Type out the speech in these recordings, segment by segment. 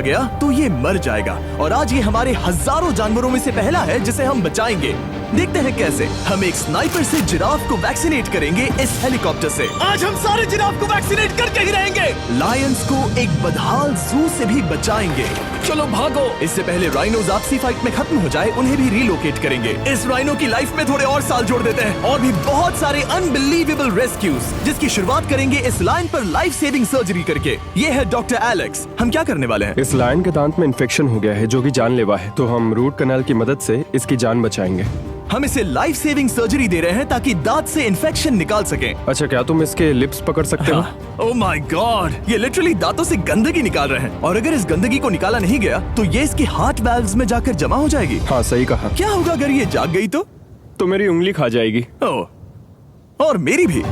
गया तो ये मर जाएगा। और आज ये हमारे हजारों जानवरों में से पहला है जिसे हम बचाएंगे। देखते हैं कैसे। हम एक स्नाइपर से जिराफ को वैक्सीनेट करेंगे इस हेलीकॉप्टर से। आज हम सारे जिराफ को वैक्सीनेट करके ही रहेंगे। लायंस को एक बदहाल जू से भी बचाएंगे। चलो भागो। इससे पहले राइनोज आपसी फाइट में खत्म हो जाए, उन्हें भी रिलोकेट करेंगे। इस राइनो की लाइफ में थोड़े और साल जोड़ देते हैं और भी बहुत सारे अनबिलीवेबल रेस्क्यूज, जिसकी शुरुआत करेंगे इस लायन पर लाइफ सेविंग सर्जरी करके। ये है डॉक्टर एलेक्स। हम क्या करने वाले हैं? इस लायन के दांत में इन्फेक्शन हो गया है जो कि जानलेवा है, तो हम रूट कैनाल की मदद से इसकी जान बचाएंगे। हम इसे लाइफ सेविंग सर्जरी दे रहे हैं ताकि दांत से इन्फेक्शन निकाल सकें। अच्छा, क्या तुम इसके लिप्स पकड़ सकते हो? ओह माय गॉड, ये लिटरली दांतों से गंदगी निकाल रहे हैं और अगर इस गंदगी को निकाला नहीं गया तो ये इसके हार्ट वाल्व्स में जाकर जमा हो जाएगी। हाँ, सही कहा। क्या होगा अगर ये जाग गई तो मेरी उंगली खा जाएगी। ओह, और मेरी भी।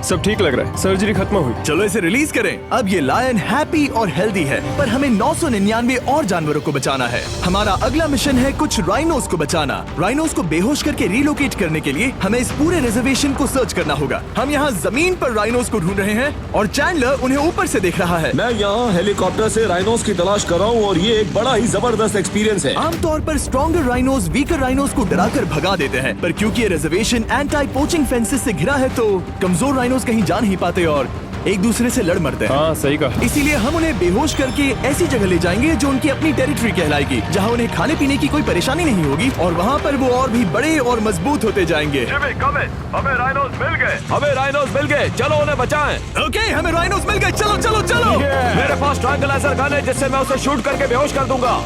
सब ठीक लग रहा है, सर्जरी खत्म हुई। चलो इसे रिलीज करें। अब ये लायन हैप्पी और हेल्दी है, पर हमें 999 और जानवरों को बचाना है। हमारा अगला मिशन है कुछ राइनोस को बचाना। राइनोस को बेहोश करके रिलोकेट करने के लिए हमें इस पूरे रिजर्वेशन को सर्च करना होगा। हम यहाँ जमीन पर राइनोस को ढूंढ रहे हैं और चैंडलर उन्हें ऊपर से देख रहा है। मैं यहाँ हेलीकॉप्टर से राइनोस की तलाश कर रहा हूँ और ये एक बड़ा ही जबरदस्त एक्सपीरियंस है। आमतौर पर स्ट्रॉन्गर राइनोस वीकर राइनोस को डराकर भगा देते हैं, पर क्योंकि ये रिजर्वेशन एंटी पोचिंग फेंसेस से घिरा है तो कमजोर राइनोस कहीं जा नहीं पाते और एक दूसरे से लड़ मरते हैं। हाँ, सही कहा। इसीलिए हम उन्हें बेहोश करके ऐसी जगह ले जाएंगे जो उनकी अपनी टेरिटरी कहलाएगी, जहाँ उन्हें खाने पीने की कोई परेशानी नहीं होगी और वहाँ पर वो और भी बड़े और मजबूत होते जाएंगे। हमें राइनोस मिल गए, चलो उन्हें बचाएं। ओके, हमें राइनोस मिल गए, चलो चलो चलो। मेरे पास ट्रैंगुलर गन है जिससे मैं उसे शूट करके बेहोश कर दूंगा,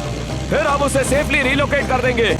फिर हम उसे सेफली रिलोकेट कर देंगे।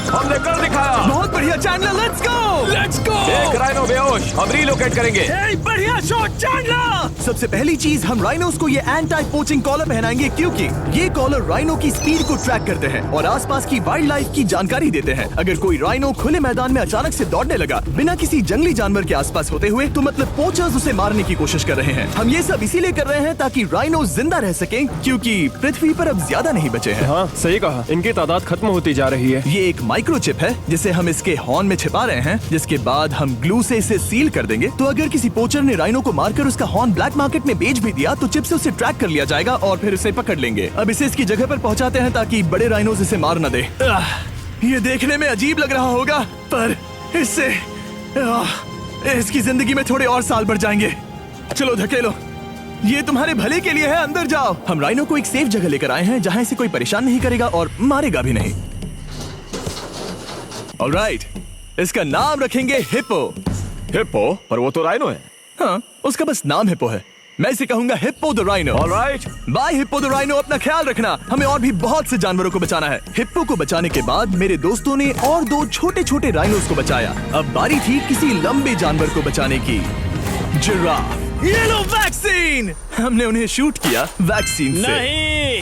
हमने कर दिखाया। बहुत बढ़िया चैंडलर, लेट्स गो। एक राइनो बेहोश, हम रिलोकेट करेंगे। बढ़िया शॉट चैंडलर। सबसे पहली चीज, हम राइनोस को ये एंटी पोचिंग कॉलर पहनाएंगे क्योंकि ये कॉलर राइनो की स्पीड को ट्रैक करते हैं और आसपास की वाइल्ड लाइफ की जानकारी देते हैं। अगर कोई राइनो खुले मैदान में अचानक से दौड़ने लगा बिना किसी जंगली जानवर के आसपास होते हुए, तो मतलब पोचर्स उसे मारने की कोशिश कर रहे हैं। हम ये सब इसीलिए कर रहे हैं ताकि राइनो जिंदा रह सकें, क्योंकि पृथ्वी पर अब ज्यादा नहीं बचे हैं। हाँ, सही कहा। इनकी तादाद खत्म होती जा रही है। ये एक माइक्रोचिप है जिसे हम इसके हॉर्न में छिपा रहे हैं, जिसके बाद हम ग्लू से इसे सील कर देंगे। तो अगर किसी पोचर ने राइनो को मारकर उसका हॉर्न ब्लैक मार्केट में बेच भी दिया तो चिप से उसे ट्रैक कर लिया जाएगा और फिर उसे पकड़ लेंगे। अब इसे इसकी जगह पर पहुंचाते हैं ताकि बड़े राइनोस इसे मार न दे। ये देखने में अजीब लग रहा होगा, पर इससे इसकी जिंदगी में थोड़े और साल बढ़ जाएंगे। चलो धकेलो, ये तुम्हारे भले के लिए है, अंदर जाओ। हम राइनो को एक सेफ जगह लेकर आए हैं जहाँ इसे कोई परेशान नहीं करेगा और मारेगा भी नहीं। ऑलराइट, इसका नाम रखेंगे हिप्पो। हिप्पो? पर वो तो राइनो है। हाँ, उसका बस नाम हिप्पो है। मैं इसे कहूंगा hippo the rhino. Alright, bye hippo the rhino. अपना ख्याल रखना, हमें और भी बहुत से जानवरों को बचाना है। हिप्पो को बचाने के बाद मेरे दोस्तों ने और 2 छोटे छोटे राइनोस को बचाया। अब बारी थी किसी लंबे जानवर को बचाने की, जिराफ। ये लो वैक्सीन। हमने उन्हें शूट किया वैक्सीन से। नहीं,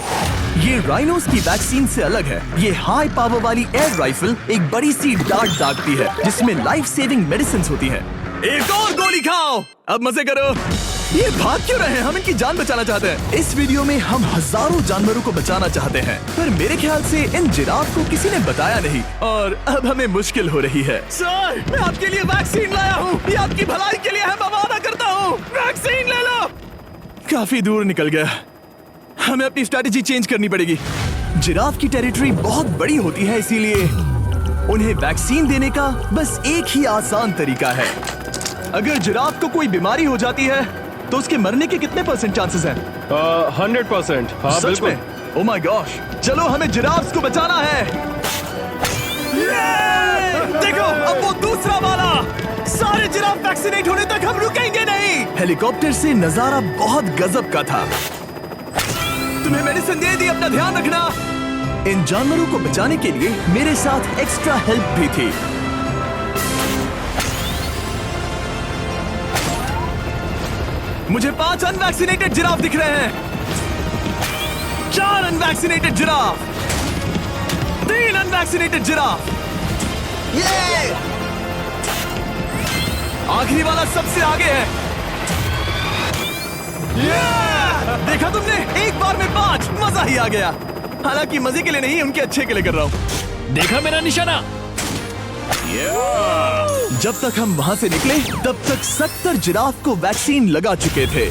ये राइनोस की वैक्सीन से अलग है। ये हाई पावर वाली एयर राइफल एक बड़ी सी डार्ट दागती है जिसमें लाइफ सेविंग मेडिसिन होती है। एक और गोली खाओ, अब मजे करो। ये भाग क्यों रहे हैं? हम इनकी जान बचाना चाहते हैं। इस वीडियो में हम हजारों जानवरों को बचाना चाहते हैं, पर मेरे ख्याल से इन जिराफ को किसी ने बताया नहीं और अब हमें मुश्किल हो रही है। सर, मैं आपके लिए वैक्सीन लाया हूँ। ये आपकी भलाई के लिए है, मैं वादा करता हूँ। वैक्सीन ले लो। काफी दूर निकल गया, हमें अपनी स्ट्रैटेजी चेंज करनी पड़ेगी। जिराफ की टेरिटरी बहुत बड़ी होती है, इसीलिए उन्हें वैक्सीन देने का बस एक ही आसान तरीका है। अगर जिराफ को कोई बीमारी हो जाती है तो उसके मरने के कितने % चांसेस हैं? 100%। हाँ, सच बिल्कुल। में? ओह माय गॉश, चलो हमें जिराफ्स को बचाना है। देखो, अब वो दूसरा वाला। सारे जिराफ वैक्सीनेट होने तक हम रुकेंगे नहीं। हेलीकॉप्टर से नजारा बहुत गजब का था। तुम्हें मेडिसिन दे दी, अपना ध्यान रखना। इन जानवरों को बचाने के लिए मेरे साथ एक्स्ट्रा हेल्प भी थी। मुझे 5 अनवैक्सीनेटेड जिराफ दिख रहे हैं। 4 अनवैक्सीनेटेड जिराफ, 3 अनवैक्सीनेटेड जिराफ। ये आखिरी वाला सबसे आगे है। देखा तुमने, एक बार में 5। मजा ही आ गया। हालांकि मजे के लिए नहीं, उनके अच्छे के लिए कर रहा हूँ। देखा मेरा निशाना? जब तक हम वहां से निकले तब तक 70 जिराफ को वैक्सीन लगा चुके थे।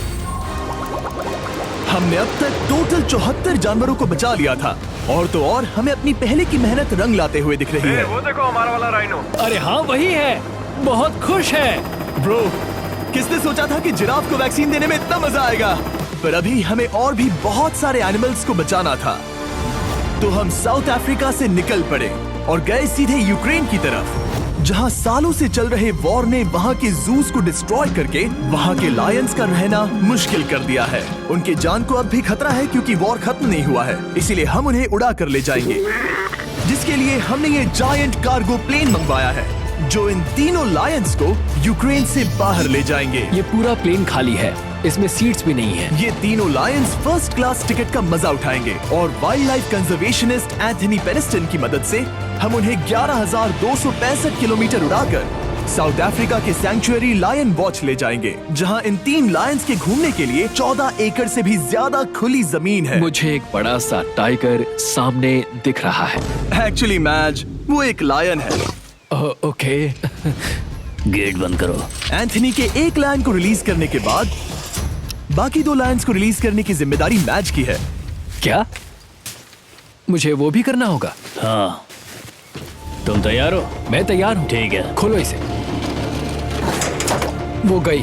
हमने अब तक टोटल 74 जानवरों को बचा लिया था, और तो और हमें अपनी पहले की मेहनत रंग लाते हुए दिख रही है। वो देखो हमारा वाला राइनो। अरे हाँ वही है, बहुत खुश है। ब्रो, किसने सोचा था कि जिराफ को वैक्सीन देने में इतना मजा आएगा? पर अभी हमें और भी बहुत सारे एनिमल्स को बचाना था, तो हम साउथ अफ्रीका से निकल पड़े और गए सीधे यूक्रेन की तरफ, जहां सालों से चल रहे वॉर ने वहां के जूस को डिस्ट्रॉय करके वहां के लायंस का रहना मुश्किल कर दिया है। उनके जान को अब भी खतरा है क्योंकि वॉर खत्म नहीं हुआ है, इसीलिए हम उन्हें उड़ा कर ले जाएंगे, जिसके लिए हमने ये जायंट कार्गो प्लेन मंगवाया है जो इन तीनों लायंस को यूक्रेन से बाहर ले जाएंगे। ये पूरा प्लेन खाली है, इसमेमें सीट्स भी नहीं है। ये तीनों लायंस फर्स्ट क्लास टिकट का मजा उठाएंगे और वाइल्ड लाइफ कंजर्वेशनिस्ट एंथनी पेनिस्टन की मदद से हम उन्हें 11,265 किलोमीटर उड़ाकर साउथ अफ्रीका के सैंक्चुअरी लायन वॉच ले जाएंगे, जहां इन 3 लायंस के घूमने के लिए 14 एकड़ से भी ज्यादा खुली जमीन है। मुझे एक बड़ा सा टाइगर सामने दिख रहा है। एक्चुअली मैच, वो एक लायन है। ओके। गेट बंद करो। एंथनी के एक लायन को रिलीज करने के बाद बाकी 2 लायंस को रिलीज करने की जिम्मेदारी मैच की है। क्या मुझे वो भी करना होगा? हाँ, तुम तैयार हो? मैं तैयार हूँ। ठीक है। खोलो इसे। वो गई।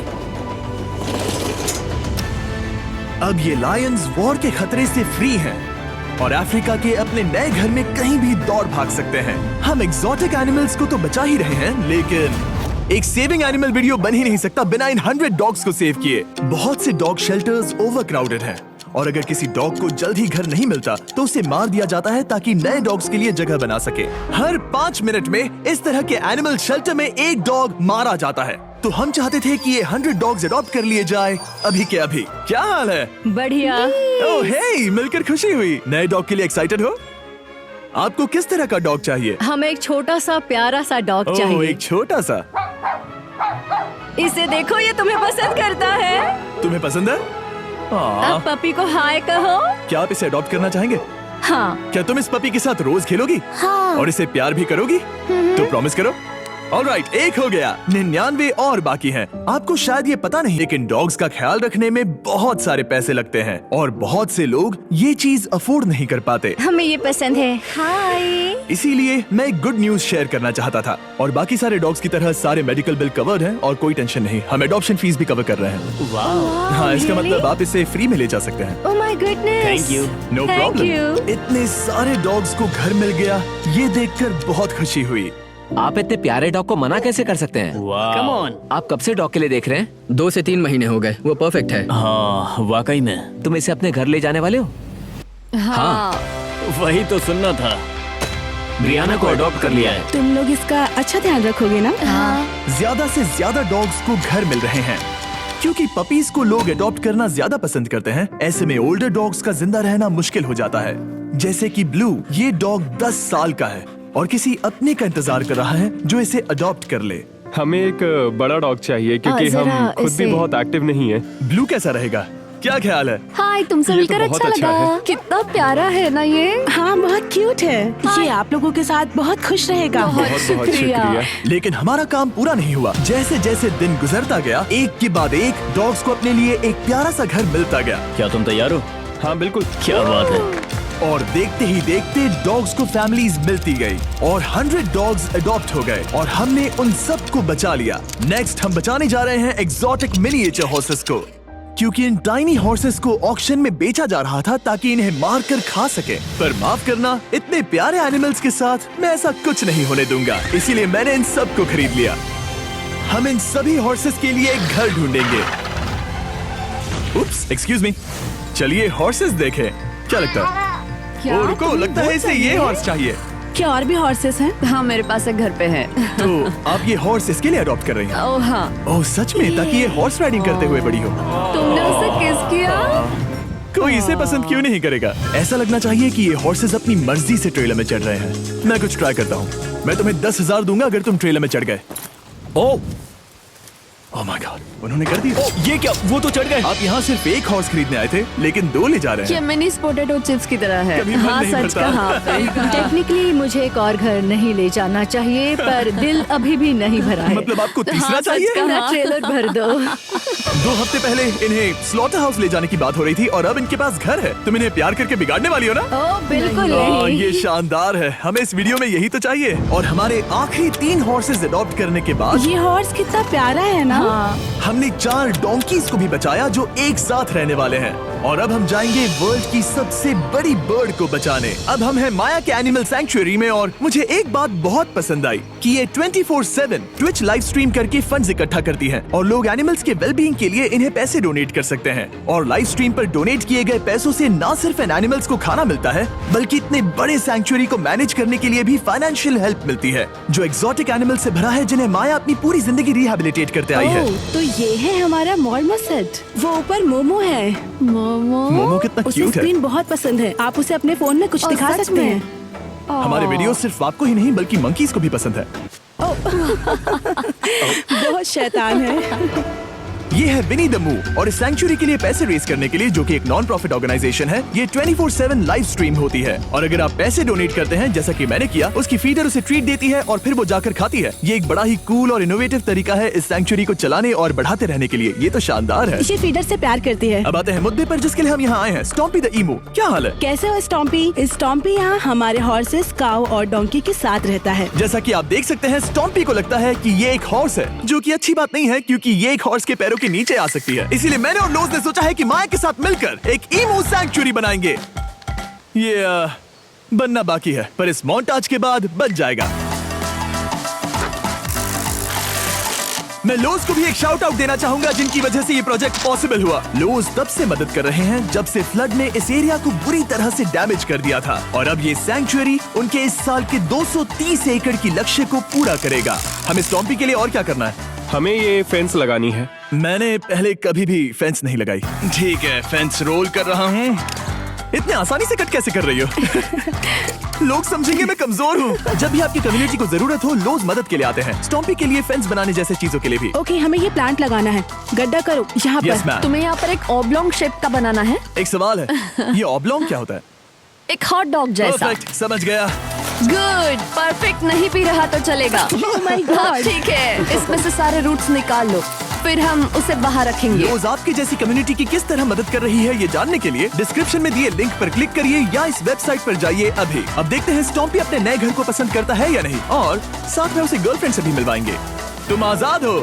अब ये लायंस वॉर के खतरे से फ्री हैं और अफ्रीका के अपने नए घर में कहीं भी दौड़ भाग सकते हैं। हम एग्जॉटिक एनिमल्स को तो बचा ही रहे हैं, लेकिन एक सेविंग एनिमल वीडियो बन ही नहीं सकता बिना इन 100 डॉग्स को सेव किए। बहुत से डॉग शेल्टर्स ओवरक्राउडेड हैं और अगर किसी डॉग को जल्द ही घर नहीं मिलता तो उसे मार दिया जाता है ताकि नए डॉग्स के लिए जगह बना सके। हर 5 मिनट में इस तरह के एनिमल शेल्टर में एक डॉग मारा जाता है, तो हम चाहते थे कि ये 100 डॉग्स अडॉप्ट कर लिए जाए अभी के अभी। क्या हाल है? बढ़िया। ओह हे, मिलकर खुशी हुई। नए डॉग के लिए एक्साइटेड हो? आपको किस तरह का डॉग चाहिए? हमें एक छोटा सा प्यारा सा डॉग ओह, चाहिए। एक छोटा सा। इसे देखो, ये तुम्हें पसंद करता है। तुम्हें पसंद है? अब पपी को हाय कहो। क्या आप इसे अडॉप्ट करना चाहेंगे? हाँ। क्या तुम इस पपी के साथ रोज खेलोगी? हाँ। और इसे प्यार भी करोगी? तो प्रॉमिस करो। ऑलराइट, एक हो गया। 99 और बाकी हैं। आपको शायद ये पता नहीं, लेकिन डॉग्स का ख्याल रखने में बहुत सारे पैसे लगते हैं और बहुत से लोग ये चीज अफोर्ड नहीं कर पाते। हमें ये पसंद है। हाय। इसीलिए मैं एक गुड न्यूज शेयर करना चाहता था। और बाकी सारे डॉग्स की तरह सारे मेडिकल बिल कवर्ड हैं और कोई टेंशन नहीं। हम एडॉप्शन फीस भी कवर कर रहे हैं। हाँ, इसका मतलब आप इसे फ्री में ले जा सकते हैं। Oh my goodness. Thank you. No Thank problem. you. इतने सारे डॉग्स को घर मिल गया, ये देखकर बहुत खुशी हुई। आप इतने प्यारे डॉग को मना कैसे कर सकते हैं? Come on. आप कब से डॉग के लिए देख रहे हैं? 2 से 3 महीने हो गए, वो परफेक्ट है। हाँ, वाकई में। तुम इसे अपने घर ले जाने वाले हो? हाँ। वही तो सुनना था। ब्रियाना को अडॉप्ट कर लिया है। तुम लोग इसका अच्छा ध्यान रखोगे ना? हाँ। ज्यादा से ज्यादा डॉग्स को घर मिल रहे हैं क्योंकि पपीज को लोग अडॉप्ट करना ज्यादा पसंद करते हैं। ऐसे में ओल्डर डॉग्स का जिंदा रहना मुश्किल हो जाता है। जैसे कि ब्लू, ये डॉग 10 साल का है और किसी अपने का इंतजार कर रहा है जो इसे अडॉप्ट कर ले। हमें एक बड़ा डॉग चाहिए क्योंकि जरा हम खुद भी इसे- बहुत एक्टिव नहीं है। ब्लू कैसा रहेगा? क्या ख्याल है? हाय, तुमसे ये तो मिलकर बहुत अच्छा अच्छा लगा। है। कितना प्यारा है ना ये। हाँ, बहुत क्यूट है। ये आप लोगों के साथ बहुत खुश रहेगा। बहुत बहुत शुक्रिया। शुक्रिया। लेकिन हमारा काम पूरा नहीं हुआ। जैसे जैसे दिन गुजरता गया, एक के बाद एक डॉग्स को अपने लिए एक प्यारा सा घर मिलता गया। क्या तुम तैयार हो? हाँ बिल्कुल। क्या बात है। और देखते ही देखते डॉग्स को फैमिलीज मिलती गई और 100 डॉग्स अडॉप्ट हो गए और हमने उन सब को बचा लिया। नेक्स्ट हम बचाने जा रहे हैं एग्जॉटिक मिनिएचर हॉर्सेस को, क्योंकि इन टाइनी हॉर्सेस को ऑक्शन में बेचा जा रहा था ताकि इन्हें मार कर खा सके। पर माफ करना, इतने प्यारे एनिमल्स के साथ मैं ऐसा कुछ नहीं होने दूंगा, इसीलिए मैंने इन सब को खरीद लिया। हम इन सभी हॉर्सेस के लिए एक घर ढूंढेंगे। उप्स, एक्सक्यूज मी। चलिए हॉर्सेस देखें। क्या लगता है? क्या? ओ, रुको, लगता है इसे ये हॉर्स चाहिए। क्या और भी हॉर्सेस हैं? हाँ, मेरे पास एक घर पे है। तो आप ये हॉर्स इसके लिए अडॉप्ट कर रही हैं? ओह हाँ। ओह सच में? ताकि ये हॉर्स राइडिंग करते हुए बड़ी हो। तुमने उसे किस किया? कोई इसे पसंद क्यों नहीं करेगा? ऐसा लगना चाहिए कि ये हॉर्सेस अपनी मर्जी से ट्रेलर में चढ़ रहे हैं। मैं कुछ ट्राई करता हूँ। मैं तुम्हें 10,000 दूंगा अगर तुम ट्रेलर में चढ़ गए। ओ, ओह माय गॉड, उन्होंने कर दिया। ये क्या, वो तो चढ़ गए। आप यहाँ सिर्फ एक हॉर्स खरीदने आए थे, लेकिन 2 ले जा रहे ये हैं। मिनी पोटैटो चिप्स की तरह है। कभी मन हाँ, नहीं सच भरता। कहा आपने। टेक्निकली मुझे एक और घर नहीं ले जाना चाहिए, पर दिल अभी भी नहीं भरा है। मतलब आपको तीसरा हाँ, सच चाहिए? कहा। मेरा ट्रेलर भर दो। 2 हफ्ते पहले इन्हें स्लॉटर हाउस ले जाने की बात हो रही थी और अब इनके पास घर है। तुम इन्हें प्यार करके बिगाड़ने वाली हो ना? ओह बिल्कुल हाँ, नहीं। ये शानदार है। हमें इस वीडियो में यही तो चाहिए। और हमारे आखिरी 3 हॉर्सेज अडॉप्ट करने के बाद ये हॉर्स कितना प्यारा है ना। हमने 4 डोंकीज को भी बचाया जो एक साथ रहने वाले हैं। और अब हम जाएंगे वर्ल्ड की सबसे बड़ी बर्ड को बचाने। अब हम हैं माया के एनिमल सैंक्चुअरी में और मुझे एक बात बहुत पसंद आई कि ये 24/7 ट्विच लाइव स्ट्रीम करके फंड्स इकट्ठा करती है और लोग एनिमल्स के वेलबींग के लिए इन्हें पैसे डोनेट कर सकते हैं। और लाइव स्ट्रीम पर डोनेट किए गए पैसों से न सिर्फ इन एनिमल्स को खाना मिलता है, बल्कि इतने बड़े सैंक्चुअरी को मैनेज करने के लिए भी फाइनेंशियल हेल्प मिलती है, जो एक्सोटिक एनिमल से भरा है जिन्हें माया अपनी पूरी जिंदगी रिहैबिलिटेट करते आई है। ओह, तो ये है हमारा मॉर्मो सेट। वो ऊपर मोमो है। मोमो कितना उसे क्यूट है। स्क्रीन बहुत पसंद है। आप उसे अपने फोन में कुछ ओह, दिखा सच सकते में? हैं। हमारे वीडियो सिर्फ आपको ही नहीं बल्कि मंकीज को भी पसंद है। बहुत शैतान है। ये है विनी द मू और इस सैंक्चुअरी के लिए पैसे रेज करने के लिए, जो कि एक नॉन प्रॉफिट ऑर्गेनाइजेशन है, ये 24/7 लाइव स्ट्रीम होती है। और अगर आप पैसे डोनेट करते हैं, जैसा कि मैंने किया, उसकी फीडर उसे ट्रीट देती है और फिर वो जाकर खाती है। ये एक बड़ा ही कूल और इनोवेटिव तरीका है इस सैंक्चुअरी को चलाने और बढ़ाते रहने के लिए। ये तो शानदार है। ये फीडर से प्यार करती है। अब आते हैं मुद्दे पर जिसके लिए हम यहाँ आए हैं, स्टॉम्पी द ईमू। क्या हाल है? कैसे हो स्टॉम्पी? स्टॉम्पी यहाँ हमारे हॉर्सेस, काऊ और डोंकी के साथ रहता है। जैसा कि आप देख सकते हैं, स्टॉम्पी को लगता है कि ये एक हॉर्स है, जो कि अच्छी बात नहीं है क्योंकि ये एक हॉर्स के पैरों के नीचे आ सकती है। इसीलिए मैंने और लोज ने सोचा है कि माया के साथ मिलकर एक ईमू सैंक्चुअरी बनाएंगे। ये बनना बाकी है, पर इस मोंटाज के बाद बन जाएगा। मैं लोज को भी एक शाउट आउट देना चाहूंगा, जिनकी वजह से ये प्रोजेक्ट पॉसिबल हुआ। लोज तब से मदद कर रहे हैं जब से फ्लड ने इस एरिया को बुरी तरह से डैमेज कर दिया था, और अब ये सैंक्चुअरी उनके इस साल के 230 एकड़ की लक्ष्य को पूरा करेगा। हमें स्टॉम्पी के लिए और क्या करना है? हमें ये फेंस लगानी है। मैंने पहले कभी भी फेंस नहीं लगाई। ठीक है, फेंस रोल कर रहा हूँ। इतने आसानी से कट कैसे कर रही हो? लोग समझेंगे मैं कमजोर हूँ। जब भी आपकी कम्युनिटी को जरूरत हो, लोग मदद के लिए आते हैं। स्टॉम्पी के लिए फेंस बनाने जैसे चीजों के लिए भी। ओके, हमें ये प्लांट लगाना है। गड्ढा करो यहाँ यस पर। मैम। तुम्हें यहाँ पर एक ऑब्लोंग शेप का बनाना है, एक सवाल है, ये ऑब्लोंग क्या होता है? एक हॉट डॉग जैसा। परफेक्ट, समझ गया। गुड, परफेक्ट नहीं पी रहा तो चलेगा। Oh my God. हाँ, ठीक है, इसमें से सारे रूट्स निकाल लो, फिर हम उसे बाहर रखेंगे। लोज आपकी जैसी कम्युनिटी की किस तरह मदद कर रही है, ये जानने के लिए डिस्क्रिप्शन में दिए लिंक पर क्लिक करिए या इस वेबसाइट पर जाइए अभी। अब देखते हैं स्टॉम्पी अपने नए घर को पसंद करता है या नहीं, और साथ में उसे गर्लफ्रेंड से भी मिलवाएंगे। तुम आजाद हो।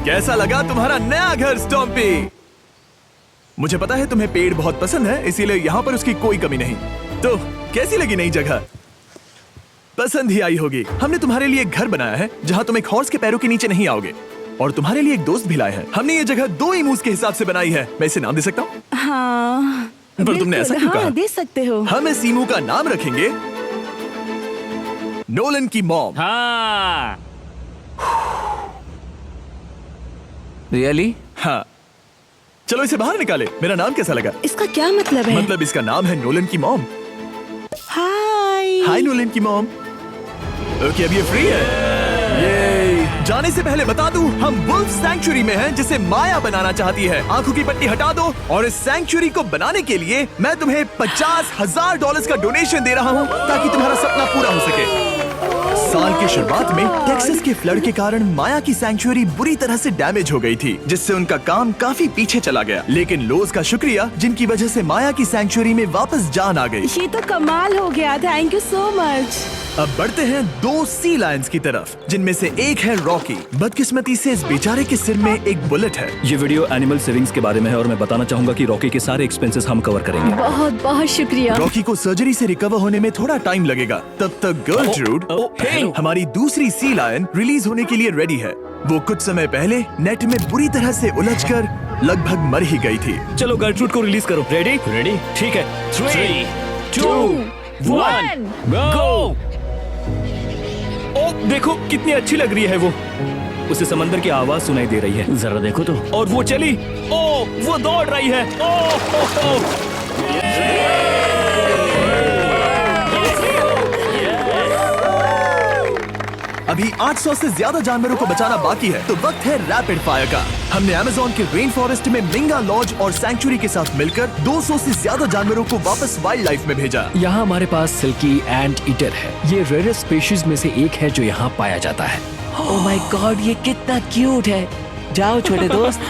कैसा लगा तुम्हारा नया घर स्टॉम्पी? मुझे पता है तुम्हें पेड़ बहुत पसंद है, इसीलिए यहाँ पर उसकी कोई कमी नहीं। तो कैसी लगी नई जगह? पसंद ही आई होगी। हमने तुम्हारे लिए एक घर बनाया है जहाँ तुम एक हॉर्स के पैरों के नीचे नहीं आओगे, और तुम्हारे लिए एक दोस्त भी लाए हैं। हमने ये जगह 2 ईमूस के हिसाब से बनाई है। मैं इसे नाम दे सकता हूँ? हाँ, पर तुमने ऐसा क्यों हाँ, कहा? दे सकते हो। हम इस ईमू का नाम रखेंगे नोलन की मॉम। हाँ, रियली? हाँ, चलो इसे बाहर निकाले। मेरा नाम कैसा लगा? इसका क्या मतलब है? मतलब इसका नाम है नोलन की मॉम। हाय। हाय नोलन की मॉम। ओके, अब ये फ्री है। ये जाने से पहले बता दूं, हम वुल्फ सैंक्चुअरी में हैं, जिसे माया बनाना चाहती है। आंखों की पट्टी हटा दो, और इस सैंक्चुअरी को बनाने के लिए मैं तुम्हें $50,000 का डोनेशन दे रहा हूं, ताकि तुम्हारा सपना पूरा हो सके। साल की शुरुआत में टेक्सास के फ्लड के कारण माया की सैंक्चुअरी बुरी तरह से डैमेज हो गई थी, जिससे उनका काम काफी पीछे चला गया। लेकिन लोज का शुक्रिया, जिनकी वजह से माया की सैंक्चुअरी में वापस जान आ गई। ये तो कमाल हो गया। Thank you so much. अब बढ़ते हैं 2 सी लायंस की तरफ, जिनमें से एक है रॉकी। बदकिस्मती से इस बेचारे के सिर में एक बुलेट है। ये वीडियो एनिमल सेविंग्स के बारे में है और मैं बताना चाहूंगा कि रॉकी के सारे एक्सपेंसेस हम कवर करेंगे। बहुत बहुत शुक्रिया। रॉकी को सर्जरी से रिकवर होने में थोड़ा टाइम लगेगा। तब तक गर्लट्रूड, हमारी दूसरी सी लायन, रिलीज होने के लिए रेडी है। वो कुछ समय पहले नेट में बुरी तरह से उलझकर लगभग मर ही गई थी। चलो गर्लट्रूड को रिलीज करो। रेडी? रेडी? ठीक है। 3, 2, 1, गो! ओ देखो कितनी अच्छी लग रही है वो। उसे समंदर की आवाज सुनाई दे रही है। जरा देखो तो। और वो चली। ओ वो दौड़ रही है। ओ। अब अभी 800 से ज्यादा जानवरों को बचाना बाकी है, तो वक्त है रैपिड फायर का। हमने अमेज़न के रेन फॉरेस्ट में मिंगा लॉज और सैंक्चुरी के साथ मिलकर 200 से ज्यादा जानवरों को वापस वाइल्ड लाइफ में भेजा। यहाँ हमारे पास सिल्की एंट ईटर है। ये रेयरेस्ट स्पीशीज में से एक है जो यहाँ पाया जाता है। ओह माय गॉड, ये कितना क्यूट है। जाओ छोटे दोस्त।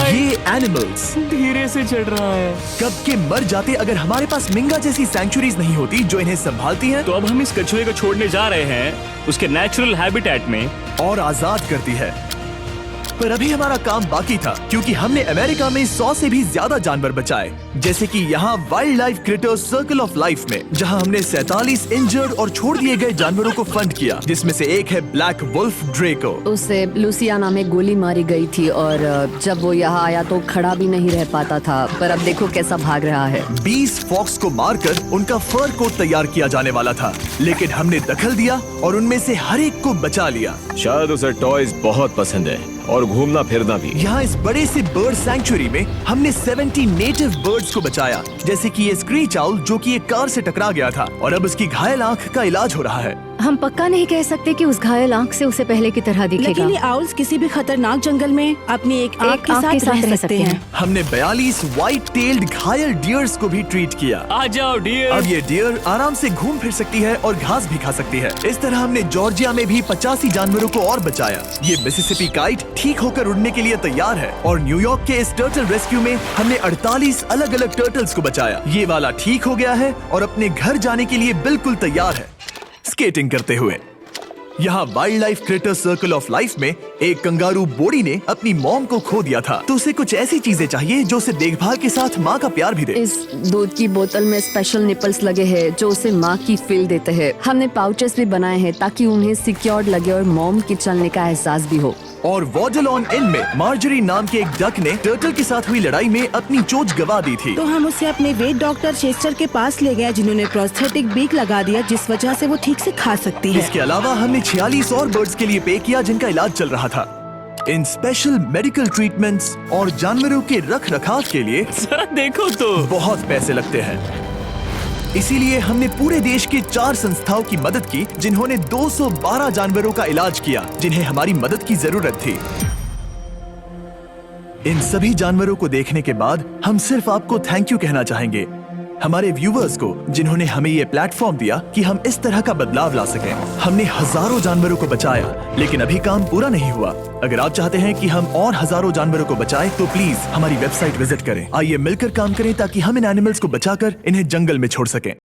ये एनिमल्स धीरे से चढ़ रहा है। कब के मर जाते अगर हमारे पास मिंगा जैसी सैंक्चुरीज नहीं होती जो इन्हें संभालती हैं तो अब हम इस कछुए को छोड़ने जा रहे हैं उसके नेचुरल हैबिटेट में और आजाद करती है। पर अभी हमारा काम बाकी था, क्योंकि हमने अमेरिका में 100 से भी ज्यादा जानवर बचाए, जैसे कि यहाँ wild life creators circle of life में, जहाँ हमने 47 इंजर्ड और छोड़ दिए गए जानवरों को फंड किया, जिसमें से एक है ब्लैक वुल्फ ड्रेको। उसे लुसियाना में गोली मारी गई थी और जब वो यहाँ आया तो खड़ा भी नहीं रह पाता था, पर अब देखो कैसा भाग रहा है। 20 फॉक्स को मारकर उनका फर कोट तैयार किया जाने वाला था, लेकिन हमने दखल दिया और उनमें से हर एक को बचा लिया। शायद उसे टॉयज बहुत पसंद है और घूमना फिरना भी। यहाँ इस बड़े से बर्ड सैंक्चुरी में हमने 70 नेटिव बर्ड्स को बचाया, जैसे कि ये स्क्रीच आउल जो कि एक कार से टकरा गया था और अब उसकी घायल आंख का इलाज हो रहा है। हम पक्का नहीं कह सकते कि उस घायल आंख से उसे पहले की तरह दिखेगा। लेकिन ये आउल्स किसी भी खतरनाक जंगल में अपनी एक आंख के साथ रह सकते हैं। हमने 42 व्हाइट टेल्ड घायल डियर्स को भी ट्रीट किया। आ जाओ डियर। अब ये डियर आराम से घूम फिर सकती है और घास भी खा सकती है। इस तरह हमने जॉर्जिया में भी 85 जानवरों को और बचाया। ये मिसिसिपी काइट ठीक होकर उड़ने के लिए तैयार है और न्यूयॉर्क के इस टर्टल रेस्क्यू में हमने 48 अलग अलग टर्टल्स को बचाया। ये वाला ठीक हो गया है और अपने घर जाने के लिए बिल्कुल तैयार है स्केटिंग करते हुए। यहाँ wild life creator circle of life में एक कंगारू बोडी ने अपनी मॉम को खो दिया था, तो उसे कुछ ऐसी चीजें चाहिए जो उसे देखभाल के साथ माँ का प्यार भी दे। इस दूध की बोतल में स्पेशल निपल्स लगे हैं जो उसे माँ की फील देते हैं। हमने पाउचेस भी बनाए हैं ताकि उन्हें सिक्योर्ड लगे और मॉम के चलने का एहसास भी हो। और वॉडलॉन इन में मार्जरी नाम के एक डक ने टर्टल के साथ हुई लड़ाई में अपनी चोंच गवा दी थी, तो हम उसे अपने वेट डॉक्टर चेस्टर के पास ले गए, जिन्होंने प्रोस्थेटिक बीक लगा दिया जिस वजह से वो ठीक से खा सकती है। इसके अलावा हमने 46 और बर्ड्स के लिए पे किया जिनका इलाज चल रहा था। इन स्पेशल मेडिकल ट्रीटमेंट्स और जानवरों के रख रखाव के लिए जरा देखो तो बहुत पैसे लगते हैं। इसीलिए हमने पूरे देश के 4 संस्थाओं की मदद की जिन्होंने 212 जानवरों का इलाज किया जिन्हें हमारी मदद की जरूरत थी। इन सभी जानवरों को देखने के बाद हम सिर्फ आपको थैंक यू कहना चाहेंगे, हमारे व्यूवर्स को जिन्होंने हमें ये प्लेटफॉर्म दिया कि हम इस तरह का बदलाव ला सकें। हमने हजारों जानवरों को बचाया, लेकिन अभी काम पूरा नहीं हुआ। अगर आप चाहते हैं कि हम और हजारों जानवरों को बचाएं, तो प्लीज हमारी वेबसाइट विजिट करें। आइए मिलकर काम करें ताकि हम इन एनिमल्स को बचाकर इन्हें जंगल में छोड़ सकें।